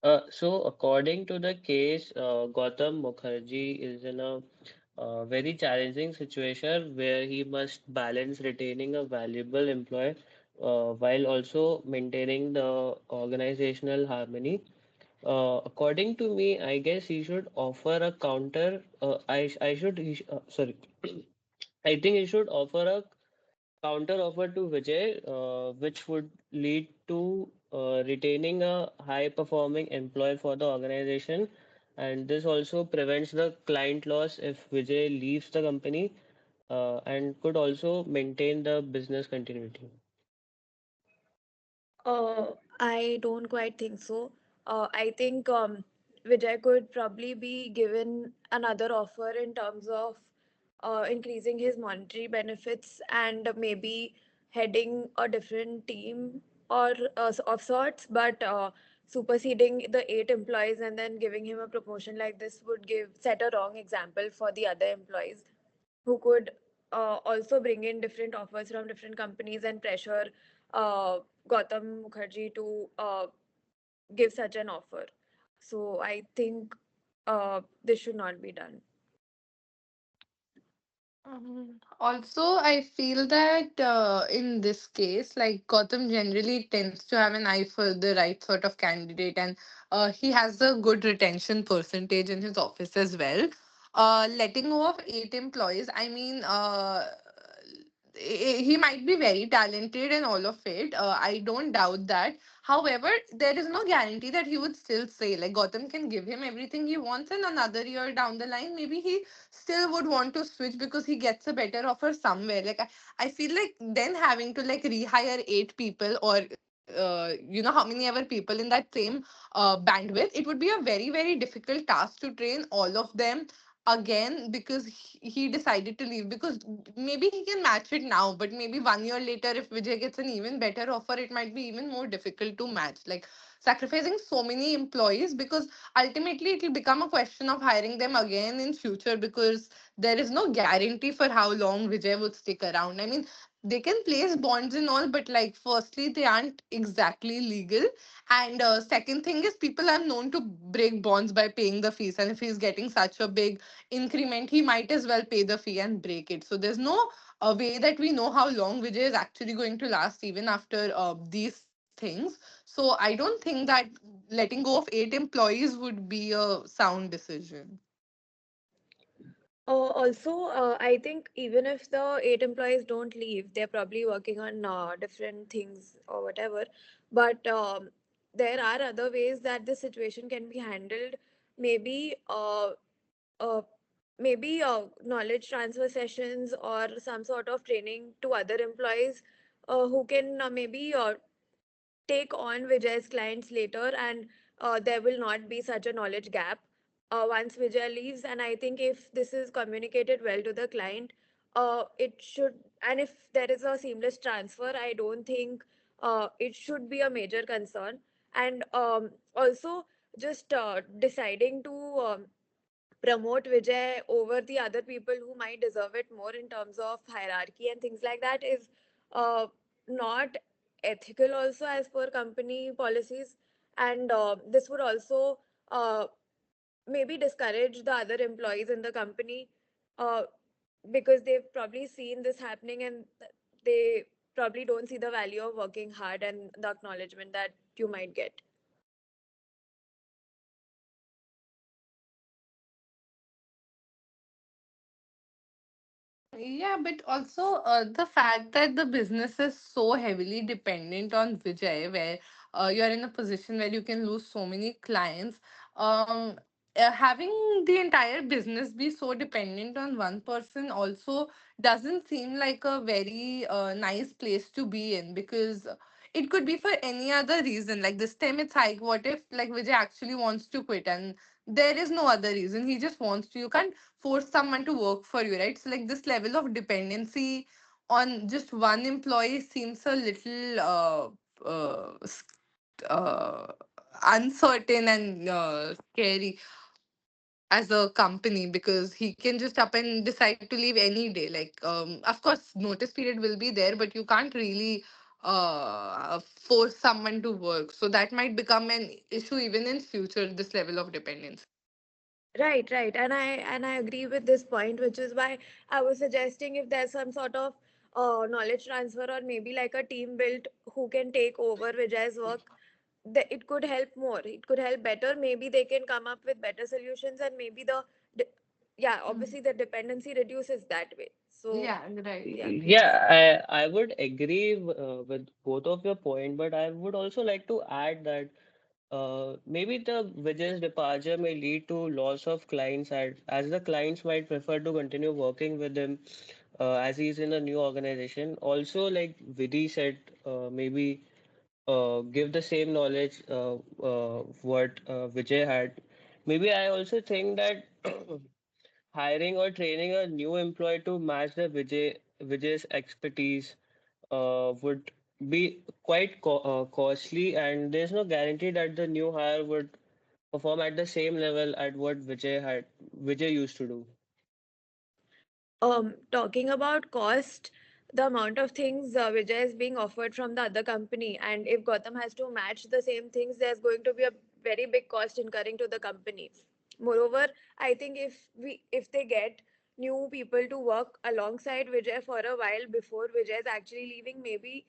So according to the case, Gautam Mukherjee is in a very challenging situation where he must balance retaining a valuable employee while also maintaining the organizational harmony. According to me, I guess he should offer a counter. I should. Sorry. I think he should offer a counter offer to Vijay, which would lead to retaining a high performing employee for the organization. And this also prevents the client loss if Vijay leaves the company and could also maintain the business continuity. I don't quite think so. I think Vijay could probably be given another offer in terms of increasing his monetary benefits and maybe heading a different team or of sorts, but superseding the 8 employees and then giving him a promotion like this would give set a wrong example for the other employees who could also bring in different offers from different companies and pressure Gautam Mukherjee to give such an offer. So I think this should not be done. Also, I feel that in this case, like Gotham generally tends to have an eye for the right sort of candidate, and he has a good retention percentage in his office as well. Letting go of 8 employees, I mean, he might be very talented and all of it. I don't doubt that. However, there is no guarantee that he would still say, like, Gotham can give him everything he wants, and another year down the line, maybe he still would want to switch because he gets a better offer somewhere. Like, I feel like then having to like rehire 8 people, or you know, how many ever people in that same bandwidth, it would be a very, very difficult task to train all of them again because he decided to leave. Because maybe he can match it now, but maybe 1 year later, if Vijay gets an even better offer, it might be even more difficult to match. Like, sacrificing so many employees, because ultimately it will become a question of hiring them again in future, because there is no guarantee for how long Vijay would stick around. I mean, they can place bonds and all, but like, firstly, they aren't exactly legal, and second thing is, people are known to break bonds by paying the fees, and if he's getting such a big increment, he might as well pay the fee and break it. So there's no way that we know how long Vijay is actually going to last even after these things. So I don't think that letting go of 8 employees would be a sound decision. Also, I think even if the 8 employees don't leave, they're probably working on different things or whatever. But there are other ways that the situation can be handled. Maybe, uh, maybe knowledge transfer sessions or some sort of training to other employees who can maybe take on Vijay's clients later, and there will not be such a knowledge gap once Vijay leaves. And I think if this is communicated well to the client, it should, and if there is a seamless transfer, I don't think it should be a major concern. And also, just deciding to promote Vijay over the other people who might deserve it more in terms of hierarchy and things like that is uh, not ethical also as per company policies. And this would also uh, maybe discourage the other employees in the company uh, because they've probably seen this happening, and they probably don't see the value of working hard and the acknowledgement that you might get. Yeah, but also the fact that the business is so heavily dependent on Vijay, where you're in a position where you can lose so many clients. Um, Having the entire business be so dependent on one person also doesn't seem like a very nice place to be in, because it could be for any other reason. Like, this time it's like, what if like Vijay actually wants to quit, and there is no other reason, he just wants to. You can't force someone to work for you, right? So like, this level of dependency on just one employee seems a little uh, uncertain and scary as a company, because he can just up and decide to leave any day. Like, of course, notice period will be there, but you can't really force someone to work. So that might become an issue even in future, this level of dependence. Right, right. And I agree with this point, which is why I was suggesting if there's some sort of knowledge transfer or maybe like a team built who can take over Vijay's work, it could help more. It could help better. Maybe they can come up with better solutions, and maybe de- yeah, Mm. obviously the dependency reduces that way. So Yeah, right. yeah. Yeah, I would agree with both of your point, but I would also like to add that maybe the Vijay's departure may lead to loss of clients as the clients might prefer to continue working with him as he's in a new organization. Also, like Vidhi said, maybe give the same knowledge what Vijay had. Maybe I also think that hiring or training a new employee to match the Vijay's expertise would be quite costly, and there's no guarantee that the new hire would perform at the same level at what Vijay used to do. Talking about cost, the amount of things Vijay is being offered from the other company, and if Gotham has to match the same things, there's going to be a very big cost incurring to the company. Moreover, I think if they get new people to work alongside Vijay for a while before Vijay is actually leaving, maybe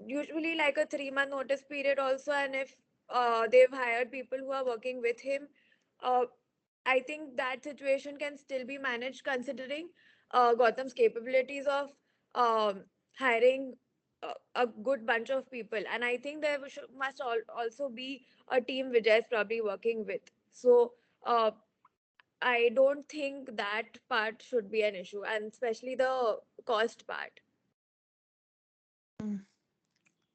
usually like a 3 month notice period also, and if they've hired people who are working with him, uh, I think that situation can still be managed considering Gautam's capabilities of hiring a good bunch of people, and I think there must also be a team Vijay is probably working with. So uh, I don't think that part should be an issue, and especially the cost part.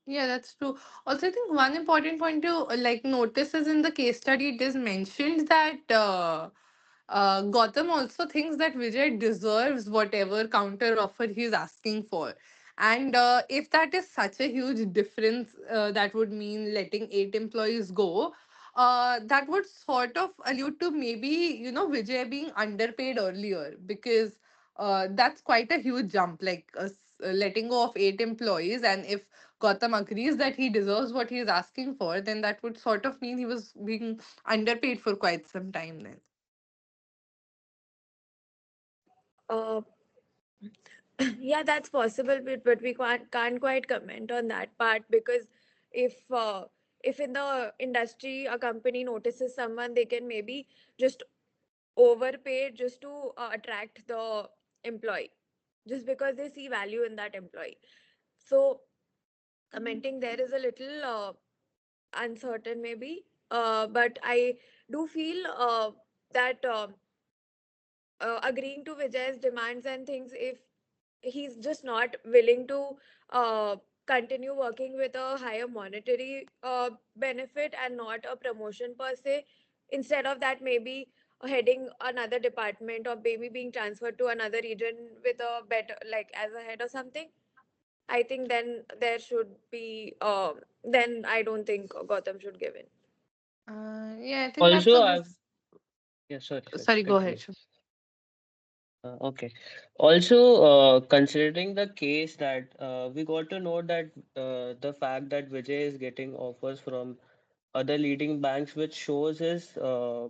Yeah, that's true. Also, I think one important point to notice is in the case study, it is mentioned that Gotham also thinks that Vijay deserves whatever counter offer he's asking for. And if that is such a huge difference, that would mean letting 8 employees go. That would sort of allude to maybe, Vijay being underpaid earlier, because that's quite a huge jump, like letting go of 8 employees. And if Gotham agrees that he deserves what he is asking for, then that would sort of mean he was being underpaid for quite some time then. Uh, yeah, that's possible, but we can't quite comment on that part because if uh, if in the industry a company notices someone, they can maybe just overpay just to attract the employee, just because they see value in that employee. So commenting there is a little uncertain maybe, but I do feel that agreeing to Vijay's demands and things, if he's just not willing to uh, continue working with a higher monetary benefit and not a promotion per se, instead of that maybe heading another department or maybe being transferred to another region with a better, like as a head or something, I think then there should be then I don't think Gotham should give in. Yeah, I think that's Also, a I've yeah, sorry, sorry. Go ahead. continue. Okay. Also, considering the case that we got to know that the fact that Vijay is getting offers from other leading banks, which shows his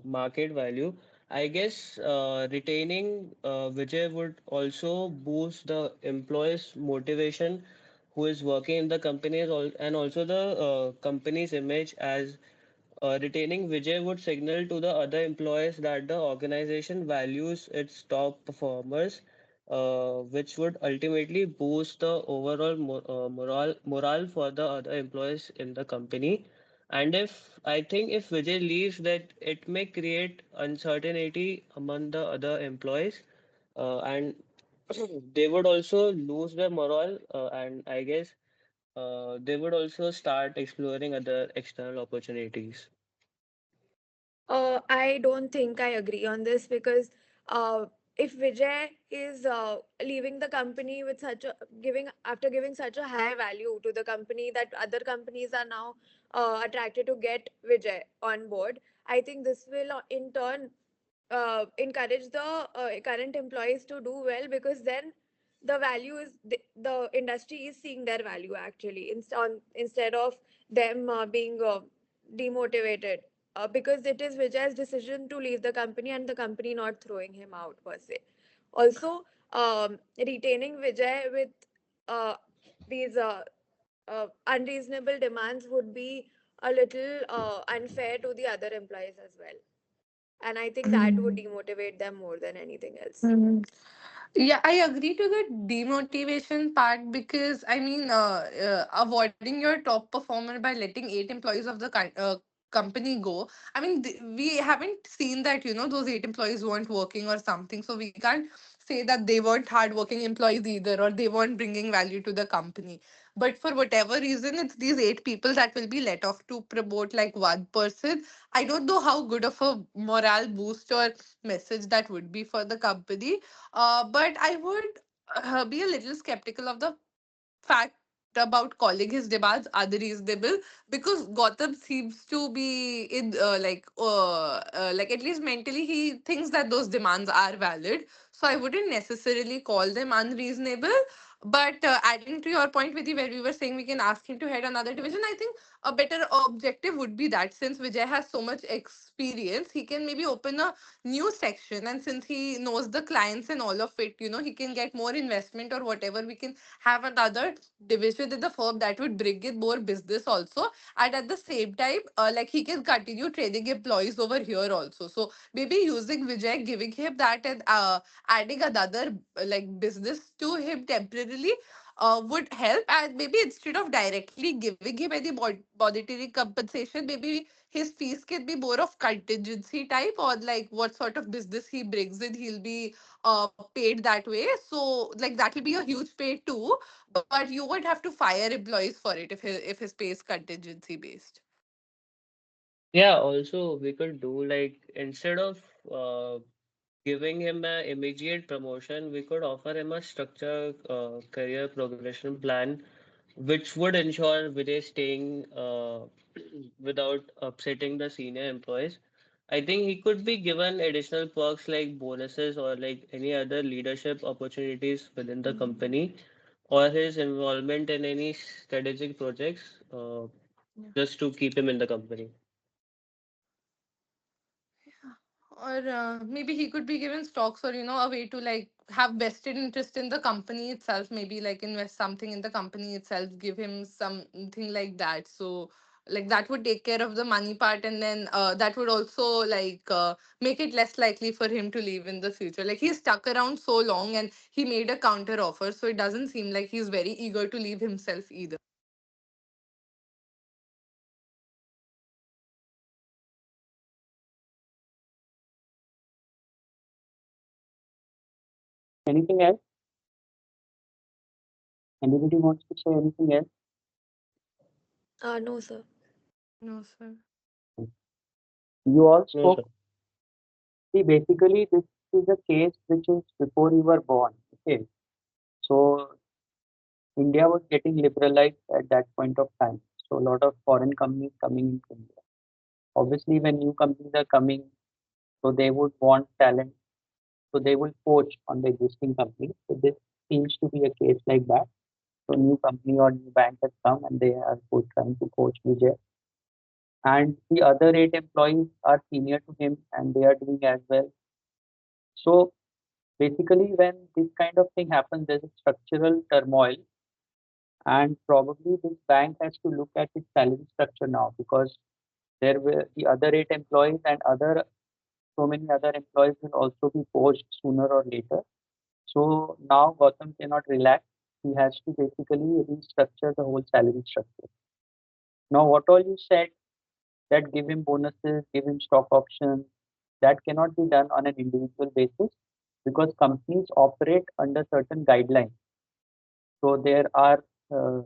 market value. I guess retaining Vijay would also boost the employee's motivation who is working in the company and also the company's image as retaining Vijay would signal to the other employees that the organization values its top performers, which would ultimately boost the overall morale for the other employees in the company. And if I think if Vijay leaves, that it may create uncertainty among the other employees, and they would also lose their morale, and I guess they would also start exploring other external opportunities. I don't think I agree on this because if Vijay is leaving the company with such a giving after giving such a high value to the company that other companies are now attracted to get Vijay on board, I think this will in turn encourage the current employees to do well, because then the value is the industry is seeing their value actually instead of them being demotivated, because it is Vijay's decision to leave the company and the company not throwing him out per se. Also, retaining Vijay with uh, these unreasonable demands would be a little unfair to the other employees as well. And I think that would demotivate them more than anything else. Mm. Yeah, I agree to the demotivation part because I mean, avoiding your top performer by letting 8 employees of the company go. I mean, we haven't seen that, those 8 employees weren't working or something. So we can't say that they weren't hardworking employees either or they weren't bringing value to the company. But for whatever reason, it's these 8 people that will be let off to promote like one person. I don't know how good of a morale boost or message that would be for the company, but I would be a little skeptical of the fact about calling his demands unreasonable because Gotham seems to be in like at least mentally he thinks that those demands are valid. So I wouldn't necessarily call them unreasonable. But adding to your point, Vidhi, where we were saying we can ask him to head another division, I think a better objective would be that since Vijay has so much experience, he can maybe open a new section, and since he knows the clients and all of it, he can get more investment or whatever. We can have another division in the firm that would bring in more business also, and at the same time like he can continue training employees over here also. So maybe using Vijay, giving him that, and adding another like business to him temporarily would help. And maybe instead of directly giving him any monetary compensation, maybe his fees can be more of contingency type, or like what sort of business he brings in, he'll be paid that way. So like that will be a huge pay too, but you won't have to fire employees for it if his pay is contingency based. Yeah, also we could do like instead of giving him an immediate promotion, we could offer him a structured career progression plan, which would ensure Vijay staying without upsetting the senior employees. I think he could be given additional perks like bonuses or like any other leadership opportunities within the company or his involvement in any strategic projects just to keep him in the company. Or maybe he could be given stocks, or a way to like have vested interest in the company itself, maybe like invest something in the company itself, give him something like that. So like that would take care of the money part, and then that would also like make it less likely for him to leave in the future. Like he's stuck around so long and he made a counter offer, so it doesn't seem like he's very eager to leave himself either. Anything else? Anybody wants to say anything else? No, sir. No, sir. You all No, sir. spoke. See, basically, this is a case which is before you were born. Okay, so India was getting liberalized at that point of time. So a lot of foreign companies coming into India. Obviously, when new companies are coming, so they would want talent. So they will poach on the existing company. So this seems to be a case like that. So new company or new bank has come and they are trying to poach Vijay. And the other 8 employees are senior to him and they are doing as well. So basically, when this kind of thing happens, there's a structural turmoil, and probably this bank has to look at its salary structure now because there were the other 8 employees and other so many other employees will also be poached sooner or later. So now Gotham cannot relax. He has to basically restructure the whole salary structure. Now, what all you said that give him bonuses, give him stock options, that cannot be done on an individual basis because companies operate under certain guidelines. So there are uh,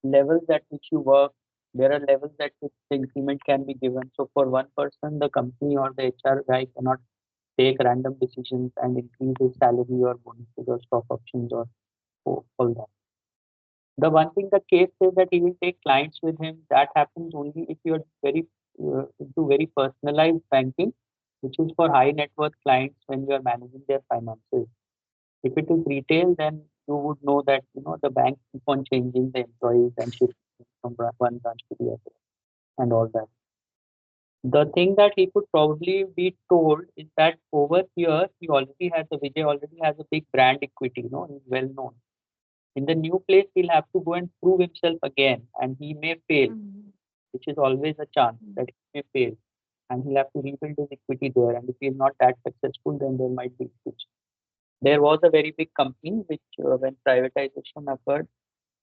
levels at which you work. There are levels at which the increment can be given. So for one person, the company or the HR guy cannot take random decisions and increase his salary or bonuses or stock options or all that. The one thing the case says that he will take clients with him. That happens only if you're very into very personalized banking, which is for high net worth clients when you are managing their finances. If it is retail, then you would know that the bank keep on changing the employees and shifting from one branch to the other and all that. The thing that he could probably be told is that over here Vijay already has a big brand equity, he's well known. In the new place, he'll have to go and prove himself again, and he may fail, Mhm. which is always a chance that he may fail, and he'll have to rebuild his equity there. And if he's not that successful, then there might be issues. There was a very big company which, when privatization occurred,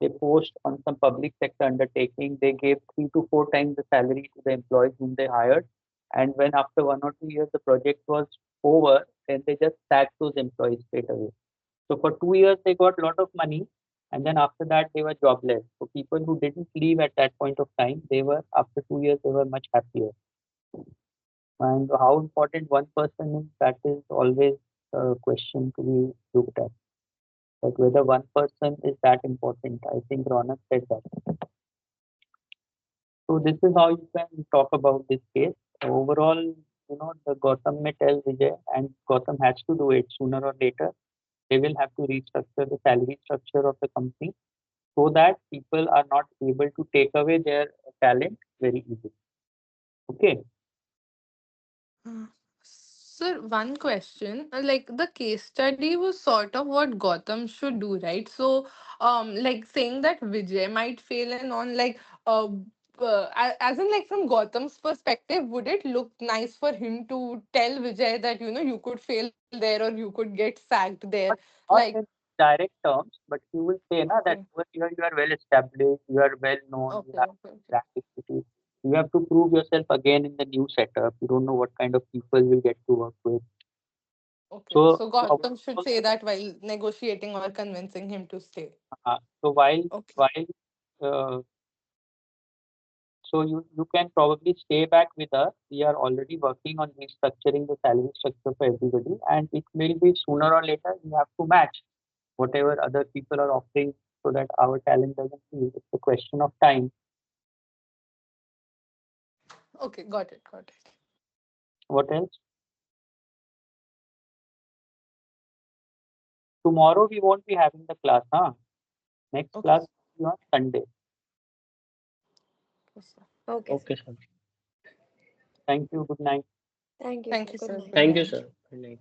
they post on some public sector undertaking. They gave 3 to 4 times the salary to the employees whom they hired. And when after 1 or 2 years the project was over, then they just sacked those employees straight away. So for 2 years they got a lot of money, and then after that they were jobless. So people who didn't leave at that point of time, they were after 2 years they were much happier. And how important one person is, that is always a question to be looked at. But whether one person is that important, I think Ronak said that. So this is how you can talk about this case. Overall, the Gotham may tell Vijay, and Gotham has to do it sooner or later. They will have to restructure the salary structure of the company so that people are not able to take away their talent very easily. Okay. Uh, Sir, one question. Like the case study was sort of what Gotham should do, right? So, like saying that Vijay might fail and on, like, as in, like, from Gotham's perspective, would it look nice for him to tell Vijay that, you could fail there or you could get sacked there? Not, not Like, in direct terms, but you will say na, that okay, over here you are well established, you are well known, you okay, have okay, okay. brand equity. You have to prove yourself again in the new setup. You don't know what kind of people you get to work with. Okay. So, So so Gotham should overall, say that while negotiating or convincing him to stay. so while Okay. while uh, so you can probably stay back with us. We are already working on restructuring the salary structure for everybody, and it will be sooner or later we have to match whatever other people are offering so that our talent doesn't leave. It's a question of time. Okay, got it, got it. What else? Tomorrow we won't be having the class, huh? Next Okay, class will be on Sunday. okay, sir. Okay, sir. Okay, sir. Thank you. Good night. Thank you, Thank sir. you, Good sir. night. Good Thank you, night. sir. Good night.